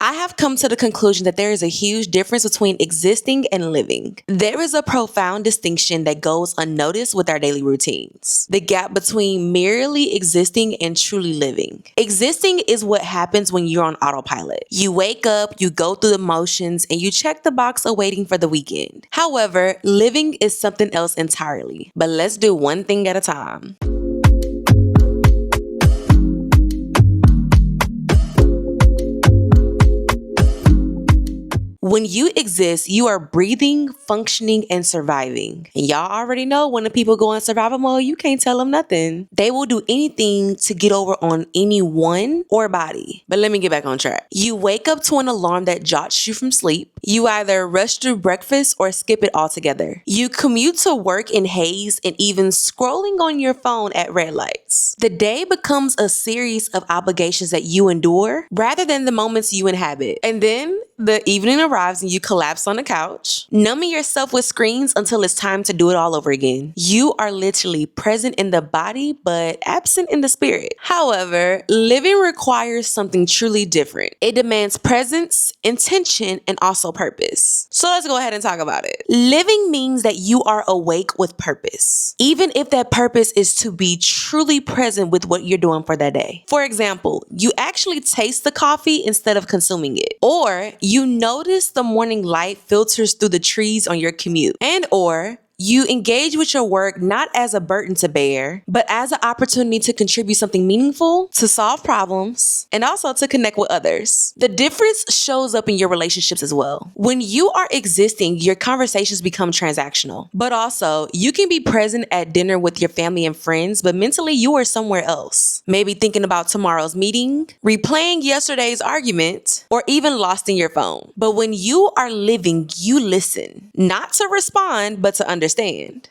I have come to the conclusion that there is a huge difference between existing and living. There is a profound distinction that goes unnoticed with our daily routines. The gap between merely existing and truly living. Existing is what happens when you're on autopilot. You wake up, you go through the motions, and you check the box awaiting for the weekend. However, living is something else entirely. But let's do one thing at a time. When you exist, you are breathing, functioning, and surviving. And y'all already know when the people go in survival mode, you can't tell them nothing. They will do anything to get over on anyone or body. But let me get back on track. You wake up to an alarm that jots you from sleep. You either rush through breakfast or skip it altogether. You commute to work in haze and even scrolling on your phone at red lights. The day becomes a series of obligations that you endure rather than the moments you inhabit. And then the evening arrives and you collapse on the couch, numbing yourself with screens until it's time to do it all over again. You are literally present in the body, but absent in the spirit. However, living requires something truly different. It demands presence, intention, and also purpose. So let's go ahead and talk about it. Living means that you are awake with purpose, even if that purpose is to be truly present with what you're doing for that day. For example, you actually taste the coffee instead of consuming it, or you notice the morning light filters through the trees on your commute, and or you engage with your work not as a burden to bear, but as an opportunity to contribute something meaningful, to solve problems, and also to connect with others. The difference shows up in your relationships as well. When you are existing, your conversations become transactional, but also you can be present at dinner with your family and friends, but mentally you are somewhere else. Maybe thinking about tomorrow's meeting, replaying yesterday's argument, or even lost in your phone. But when you are living, you listen, not to respond, but to understand.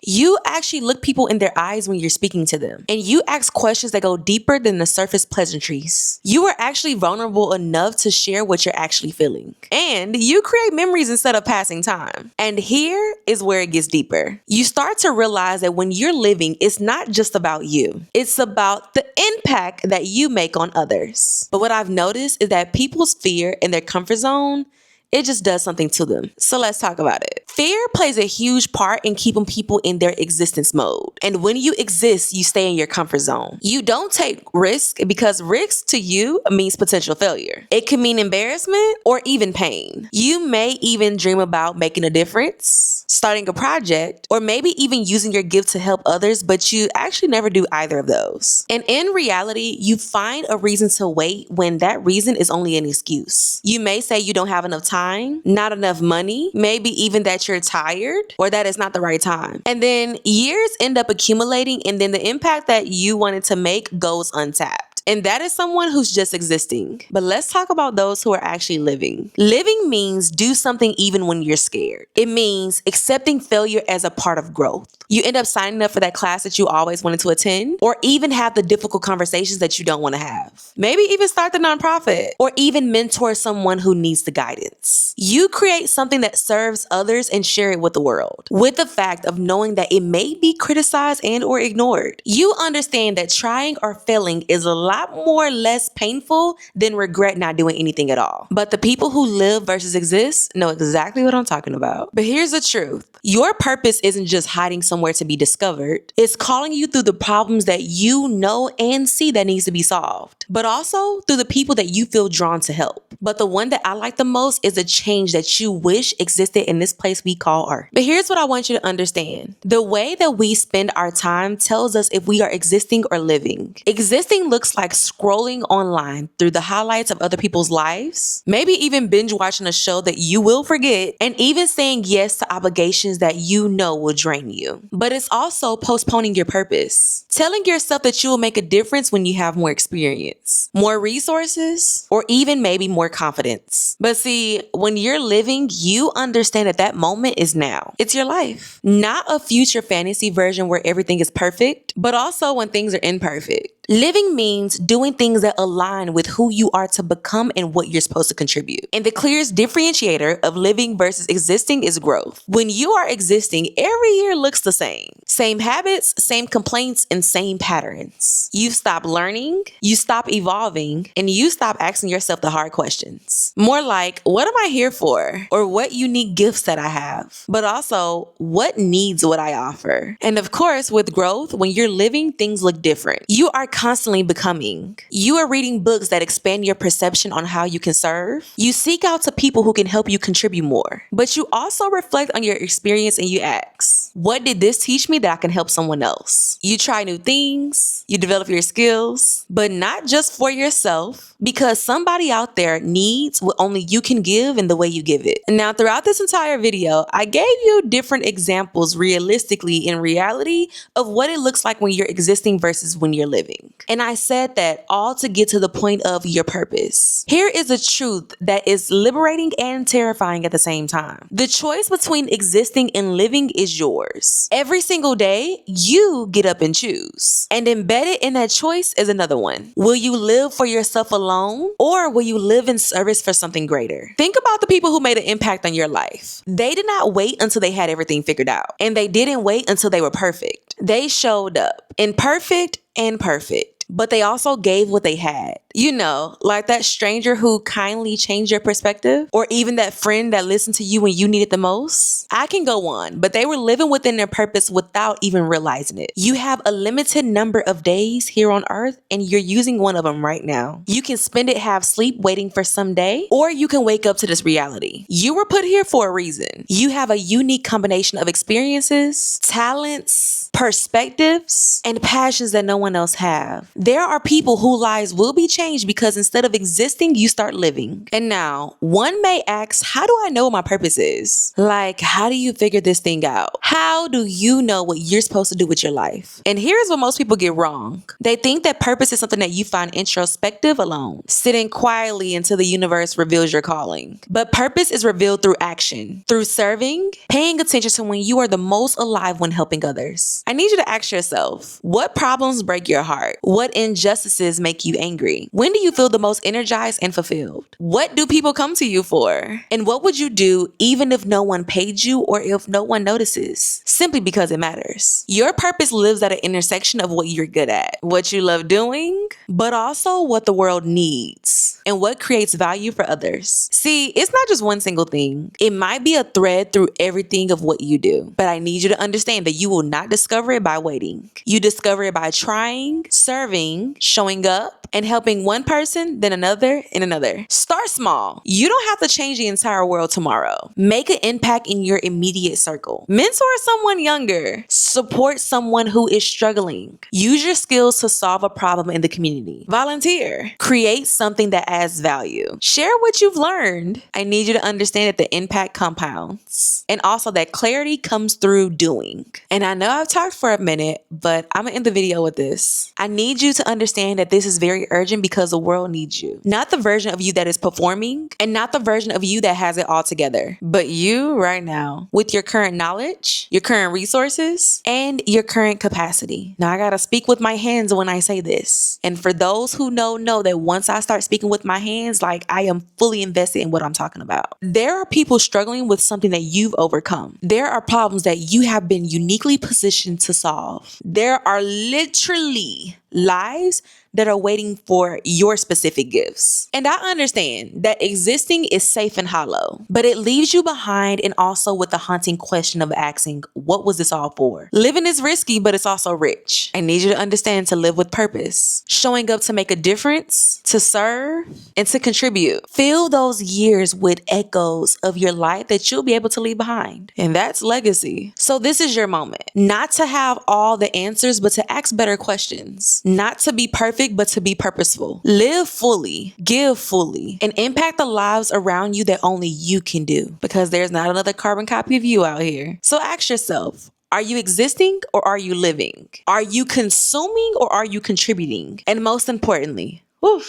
You actually look people in their eyes when you're speaking to them, and you ask questions that go deeper than the surface pleasantries. You are actually vulnerable enough to share what you're actually feeling, and you create memories instead of passing time. And here is where it gets deeper. You start to realize that when you're living, it's not just about you. It's about the impact that you make on others. But what I've noticed is that people's fear in their comfort zone, it just does something to them. So let's talk about it. Fear plays a huge part in keeping people in their existence mode. And when you exist, you stay in your comfort zone. You don't take risk because risk to you means potential failure. It can mean embarrassment or even pain. You may even dream about making a difference, starting a project, or maybe even using your gift to help others, but you actually never do either of those. And in reality, you find a reason to wait when that reason is only an excuse. You may say you don't have enough time, not enough money, maybe even that you're tired or that it's not the right time. And then years end up accumulating, and then the impact that you wanted to make goes untapped. And that is someone who's just existing. But let's talk about those who are actually living. Living means do something even when you're scared. It means accepting failure as a part of growth. You end up signing up for that class that you always wanted to attend, or even have the difficult conversations that you don't want to have. Maybe even start the nonprofit, or even mentor someone who needs the guidance. You create something that serves others and share it with the world, with the fact of knowing that it may be criticized and or ignored. You understand that trying or failing is a lot more less painful than regret not doing anything at all. But the people who live versus exist know exactly what I'm talking about. But here's the truth. Your purpose isn't just hiding somewhere to be discovered. It's calling you through the problems that you know and see that needs to be solved, but also through the people that you feel drawn to help. But the one that I like the most is a change that you wish existed in this place we call Earth. But here's what I want you to understand. The way that we spend our time tells us if we are existing or living. Existing looks like scrolling online through the highlights of other people's lives, maybe even binge watching a show that you will forget, and even saying yes to obligations that you know will drain you. But it's also postponing your purpose, telling yourself that you will make a difference when you have more experience, more resources, or even maybe more confidence. But see, when you're living, you understand that that moment is now. It's your life, not a future fantasy version where everything is perfect, but also when things are imperfect. Living means doing things that align with who you are to become and what you're supposed to contribute. And the clearest differentiator of living versus existing is growth. When you are existing, every year looks the same. Same habits, same complaints, and same patterns. You stop learning, you stop evolving, and you stop asking yourself the hard questions. More like, what am I here for? Or what unique gifts that I have? But also, what needs would I offer? And of course, with growth, when you're living, things look different. You are constantly becoming. You are reading books that expand your perception on how you can serve. You seek out to people who can help you contribute more. But you also reflect on your experience and you ask, what did this teach me that I can help someone else? You try new things, you develop your skills, but not just for yourself, because somebody out there needs what only you can give in the way you give it. Now, throughout this entire video, I gave you different examples realistically in reality of what it looks like when you're existing versus when you're living. And I said that all to get to the point of your purpose. Here is a truth that is liberating and terrifying at the same time. The choice between existing and living is yours. Every single day, you get up and choose. And embedded in that choice is another one. Will you live for yourself alone, or will you live in service for something greater? Think about the people who made an impact on your life. They did not wait until they had everything figured out. And they didn't wait until they were perfect. They showed up imperfect and perfect. But they also gave what they had. You know, like that stranger who kindly changed your perspective, or even that friend that listened to you when you needed the most. I can go on, but they were living within their purpose without even realizing it. You have a limited number of days here on earth, and you're using one of them right now. You can spend it half asleep waiting for someday, or you can wake up to this reality. You were put here for a reason. You have a unique combination of experiences, talents, perspectives, and passions that no one else have. There are people whose lives will be changed because instead of existing, you start living. And now, one may ask, how do I know what my purpose is? Like, how do you figure this thing out? How do you know what you're supposed to do with your life? And here's what most people get wrong. They think that purpose is something that you find introspective alone, sitting quietly until the universe reveals your calling. But purpose is revealed through action, through serving, paying attention to when you are the most alive when helping others. I need you to ask yourself, what problems break your heart? What injustices make you angry? When do you feel the most energized and fulfilled? What do people come to you for? And what would you do even if no one paid you or if no one notices? Simply because it matters. Your purpose lives at an intersection of what you're good at, what you love doing, but also what the world needs and what creates value for others. See, it's not just one single thing. It might be a thread through everything of what you do, but I need you to understand that you will not discover it by waiting. You discover it by trying, serving, showing up, and helping one person, then another, and another. Start small. You don't have to change the entire world tomorrow. Make an impact in your immediate circle. Mentor someone younger. Support someone who is struggling. Use your skills to solve a problem in the community. Volunteer. Create something that adds value. Share what you've learned. I need you to understand that the impact compounds, and also that clarity comes through doing. And I know I've talked for a minute, but I'm gonna end the video with this. I need you to understand that this is very urgent because the world needs you. Not the version of you that is performing, and not the version of you that has it all together, but you right now with your current knowledge, your current resources, and your current capacity. Now I gotta speak with my hands when I say this. And for those who know that once I start speaking with my hands, like I am fully invested in what I'm talking about. There are people struggling with something that you've overcome. There are problems that you have been uniquely positioned to solve. There are literally lives that are waiting for your specific gifts. And I understand that existing is safe and hollow, but it leaves you behind and also with the haunting question of asking, what was this all for? Living is risky, but it's also rich. I need you to understand to live with purpose, showing up to make a difference, to serve, and to contribute. Fill those years with echoes of your life that you'll be able to leave behind. And that's legacy. So this is your moment. Not to have all the answers, but to ask better questions. Not to be perfect, but to be purposeful. Live fully, give fully, and impact the lives around you that only you can do, because there's not another carbon copy of you out here. So ask yourself, are you existing or are you living? Are you consuming or are you contributing? And most importantly, let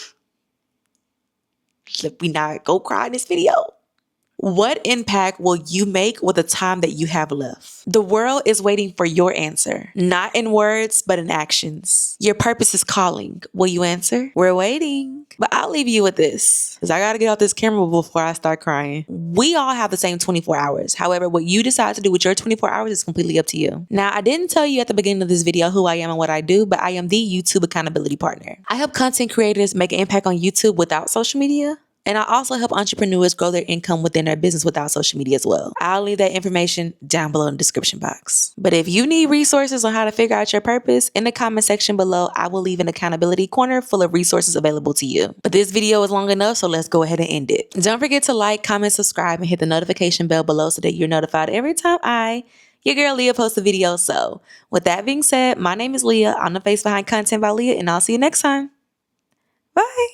me not go cry in this video. What impact will you make with the time that you have left? The world is waiting for your answer, not in words, but in actions. Your purpose is calling. Will you answer? We're waiting. But I'll leave you with this, because I got to get off this camera before I start crying. We all have the same 24 hours. However, what you decide to do with your 24 hours is completely up to you. Now, I didn't tell you at the beginning of this video who I am and what I do, but I am the YouTube accountability partner. I help content creators make an impact on YouTube without social media. And I also help entrepreneurs grow their income within their business without social media as well. I'll leave that information down below in the description box. But if you need resources on how to figure out your purpose, in the comment section below, I will leave an accountability corner full of resources available to you. But this video is long enough, so let's go ahead and end it. Don't forget to like, comment, subscribe, and hit the notification bell below so that you're notified every time your girl LEEA, posts a video. So with that being said, my name is LEEA. I'm the face behind Content by LEEA, and I'll see you next time. Bye.